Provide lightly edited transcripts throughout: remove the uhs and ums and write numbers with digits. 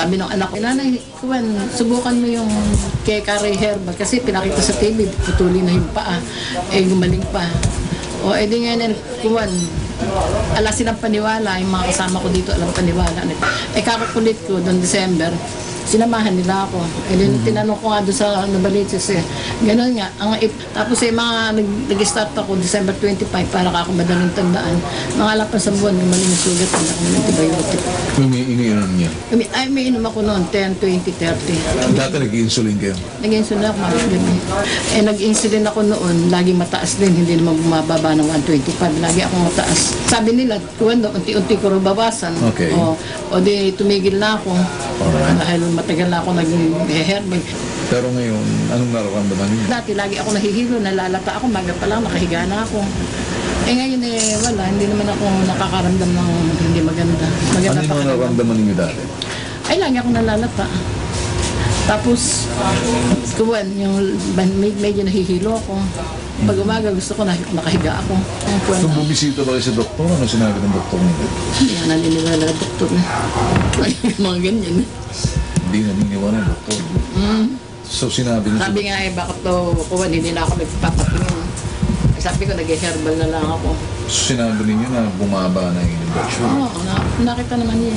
Sabi ng anak ko, nanay, kuwan, subukan mo yung kay Carey Herbal kasi pinakita sa TV, putuli na yung paa, gumaling pa. O edi ngayon, kuwan, ala silang paniwala, yung mga kasama ko dito alam paniwala. Kakakulit ko noong December, sinamahan nila ako. Tinanong ko nga doon sa Nabaliches gano'n nga. Tapos mga nag-start ako December 25 para ako madaling tandaan. Mga lapas sa buwan, gumaling yung sugat na ako ng antibiotic. Iniinom niya? May inom ako noon, 10, 20, 30. Dati nag-insulin kayo? Nag-insulin ako, nag-insulin ako noon, laging mataas din, hindi naman bumababa ng 125, lagi akong mataas. Sabi nila, unti-unti ko rin bawasan. Okay. O di tumigil na ako. Dahil matagal na ako nag-herbal. Pero ngayon, anong nararamdaman niyo? Dati lagi ako nahihilo, nalalata ako, maga pa lang, nakahiga na ako. Ngayon wala, hindi naman ako nakakaramdam ng hindi maganda. Ano yung nararamdaman niyo dati? Ay, lagi ako nalalata. Tapos, kuwan, medyo nahihilo ako. Pag umaga, gusto ko nakahiga ako. Nung bumisita ba kayo sa doktor, ano sinabi ng doktor niyo? Hindi na naniniwala ng doktor. Mga ganyan. Hindi naniniwala ng doktor. So sinabi niyo? Sabi nga bakit to, kuwan, hindi na ako nagpapatingin. Sabi ko, nag-herbal na lang ako. So sinabi niyo na bumaba na yung infection? Oo, nakita naman niya.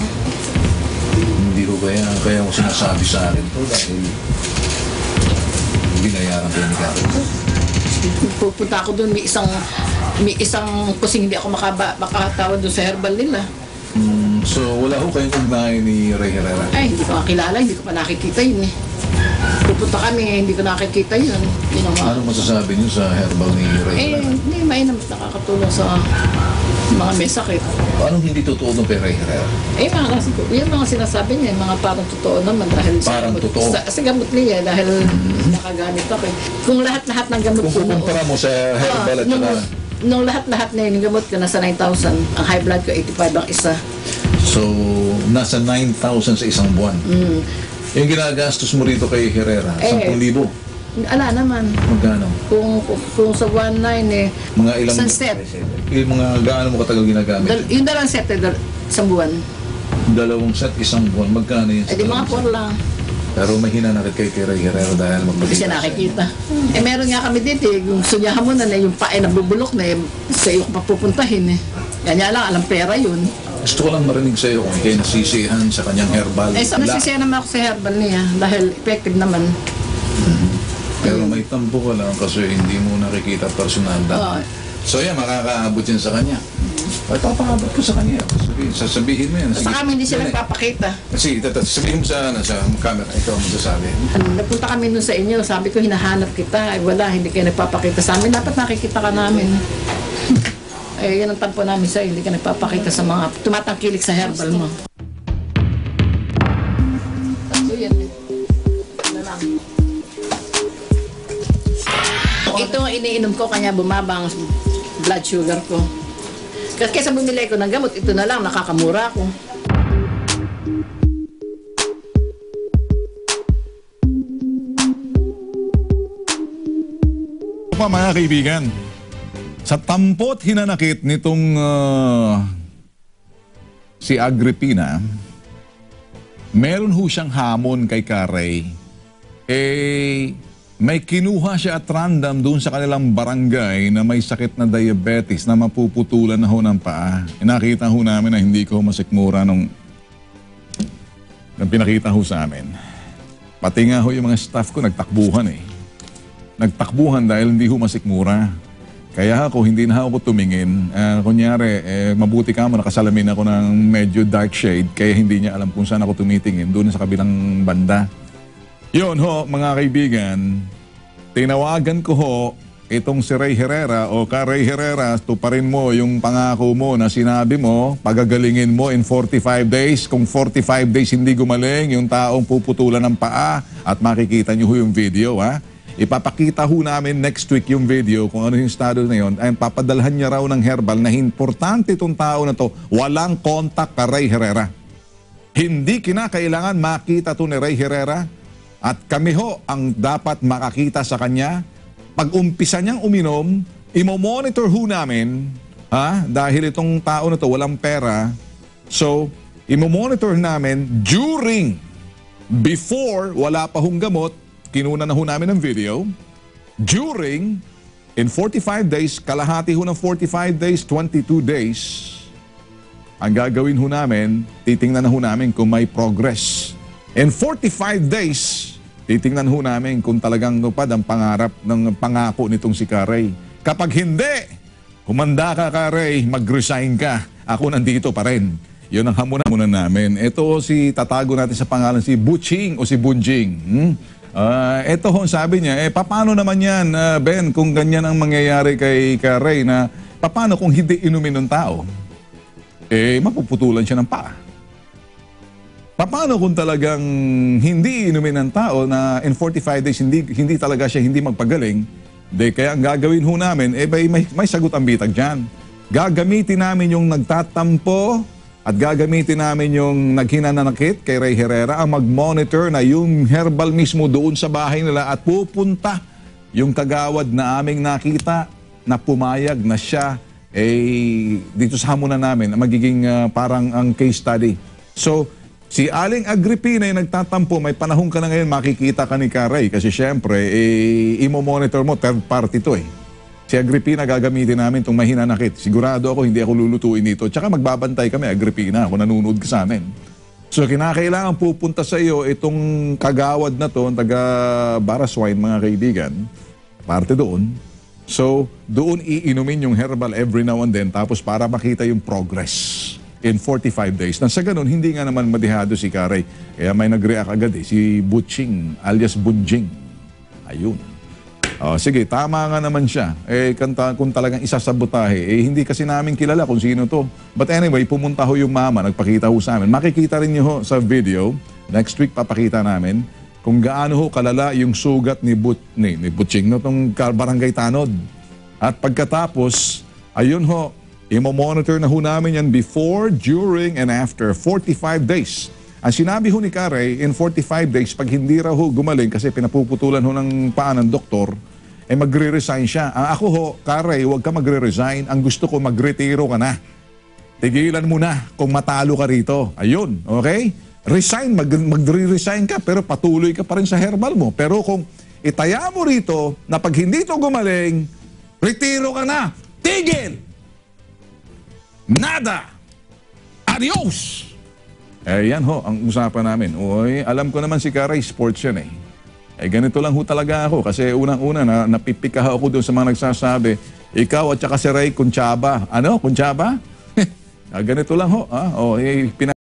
Hindi ko kaya mo sinasabi sa akin to dahil binayaran kayo ni Karen. Pupunta ako doon, may isang kusing hindi ako makatawad doon sa herbal nila. So wala ho kayong ugnayan ni Ray Herrera? Ay, hindi ko makilala, hindi ko pa nakikita yun Pupunta kami, hindi ko nakikita yun. Ano masasabi niyo sa herbal ni Ray Herrera? Hindi mainam nakakatulong sa mga may sakit. Anong hindi totoo doon kay Ray Herrera? Yung mga sinasabi niya, yung mga parang totoo naman dahil parang totoo? Sa gamot niya, dahil nakagamit ako Kung lahat-lahat ng gamot ko kumpara mo sa herbal at saka... Nung lahat-lahat na yung gamot ko, nasa 9,000. Ang high blood ko, 85 ang isa. So, nasa 9,000 sa isang buwan. Yung ginagastos mo rito kay Herrera, 10,000? Ala naman. Magkano? Kung sa 1,900 mga ilang... isang set. Mga gaano mo katagal ginagamit? Yung dalawang set, isang buwan. Dalawang set, isang buwan. Magkano yun sa di mga 4 lang. Pero may hinanakit kay Ray Herrera dahil Hindi magpagkita siya nakikita. Meron nga kami dito yung sunyahan mo na yung pae na bubulok na sa iyo papupuntahin Ganyan lang, alam pera yun. Gusto ko lang marinig sa iyo kung kayo nasisihan sa kanyang herbal. Nasisihan naman ako sa herbal niya dahil effective naman. Pero may tampo ka lang kasi hindi mo nakikita personal. So yan, makakaabot yan sa kanya. Ay, papaabot ko sa kanya. Sasabihin mo yan. Sa kami hindi siya nagpapakita. Sige, sabihin mo sa camera. Ikaw ang magsasabi. Nagpunta kami nun sa inyo. Sabi ko, hinahanap kita. Ay, wala, hindi kayo nagpapakita sa amin. Dapat nakikita ka namin. Yan ang tampo namin sa'yo. Hindi ka nagpapakita sa mga tumatangkilik sa herbal mo. So, yan. Ito ang iniinom ko, kanya bumaba ang blood sugar ko. Kasi kaysa bumili ko ng gamot, ito na lang, nakakamura ko. Mga kaibigan, sa tampot hinanakit nitong si Agripina, meron ho siyang hamon kay Carey. May kinuha siya at random doon sa kanilang barangay na may sakit na diabetes na mapuputulan na ho ng paa. Nakita ho namin na hindi ko masikmura nung pinakita ho sa amin. Pati nga ho yung mga staff ko nagtakbuhan Nagtakbuhan dahil hindi ho masikmura. Kaya ako, hindi na ako tumingin. Kunyari, mabuti ka mo, nakasalamin ako ng medyo dark shade, kaya hindi niya alam kung saan ako tumitingin, doon sa kabilang banda. Yun ho, mga kaibigan, tinawagan ko ho itong si Ray Herrera o Ray Herrera, tuparin mo yung pangako mo na sinabi mo, pagagalingin mo in 45 days. Kung 45 days hindi gumaling, yung taong puputulan ng paa at makikita nyo ho yung video, ha? Ipapakita ho namin next week yung video kung ano yung estado na yun. Ay papadalhan niya raw ng herbal na importante itong tao na to, walang contact ka Ray Herrera. Hindi kinakailangan makita to ni Ray Herrera. At kami ho ang dapat makakita sa kanya. Pag umpisa niyang uminom, imo-monitor ho namin, dahil itong tao na to walang pera. So, imo-monitor namin during Before, wala pa hong gamot, kinuna na ho namin ng video. During, in 45 days, kalahati ho ng 45 days, 22 days, ang gagawin ho namin, titingnan na ho namin kung may progress. In 45 days, titingnan ho namin kung talagang nupad ang pangarap ng pangako nitong si Karay. Kapag hindi, humanda ka, Karay, mag-resign ka. Ako nandito pa rin. Yun ang hamunan namin. Ito si tatago natin sa pangalan si Buching o si Bunjing. Ito ho, sabi niya, paano naman yan, Ben, kung ganyan ang mangyayari kay Karay na paano kung hindi inumin ng tao? Mapuputulan siya ng paa. Paano kung talagang hindi inumin ng tao na in 45 days hindi talaga siya hindi magpagaling? Kaya ang gagawin ho namin, may sagot ang bitag dyan. Gagamitin namin yung nagtatampo at gagamitin namin yung naghinanakit kay Ray Herrera ang mag-monitor na yung herbal mismo doon sa bahay nila at pupunta yung kagawad na aming nakita na pumayag na siya dito sa hamunan namin magiging parang ang case study. So, si Aling Agripina yung nagtatampo, may panahon ka na ngayon makikita ka ni Karay kasi syempre, imo-monitor mo, third party to Si Agripina gagamitin namin itong mahinanakit. Sigurado ako hindi ako lulutuin dito. Tsaka magbabantay kami, Agripina, kung nanonood ka sa amin. So, kinakailangan pupunta sa iyo itong kagawad na to, taga Baraswine, mga kaibigan, parte doon. So, doon iinumin yung herbal every now and then tapos para makita yung progress in 45 days. Nang sa ganun, hindi nga naman madihado si Karay. Kaya may nag-react agad si Butching alias Bunjing. Ayun. Sige, tama nga naman siya. Kung talagang isasabotahe, hindi kasi namin kilala kung sino to. But anyway, pumunta ho yung mama, nagpakita ho sa amin. Makikita rin niyo ho sa video, next week papakita namin, kung gaano ho kalala yung sugat ni Butching, no, itong barangay Tanod. At pagkatapos, ayun ho, imo-monitor na ho namin yan before, during, and after 45 days. Ang sinabi ho ni Karay, in 45 days, pag hindi raw ho gumaling kasi pinapuputulan ho ng paa ng doktor, magre-resign siya. Ako ho, Karay, huwag ka magre-resign. Ang gusto ko, magretiro ka na. Tigilan mo na kung matalo ka rito. Ayun, okay? Resign, magre-resign ka, pero patuloy ka pa rin sa herbal mo. Pero kung itaya mo rito, na pag hindi ito gumaling, retiro ka na. Tigil! Nada! Adios! Yan ho, ang usapan namin. Alam ko naman si Karay, sports yan ganito lang ho talaga ako. Kasi unang-una, napipika ako doon sa mga nagsasabi, ikaw at saka si Ray, kuntsaba. Ano? Kuntsaba? Ganito lang ho.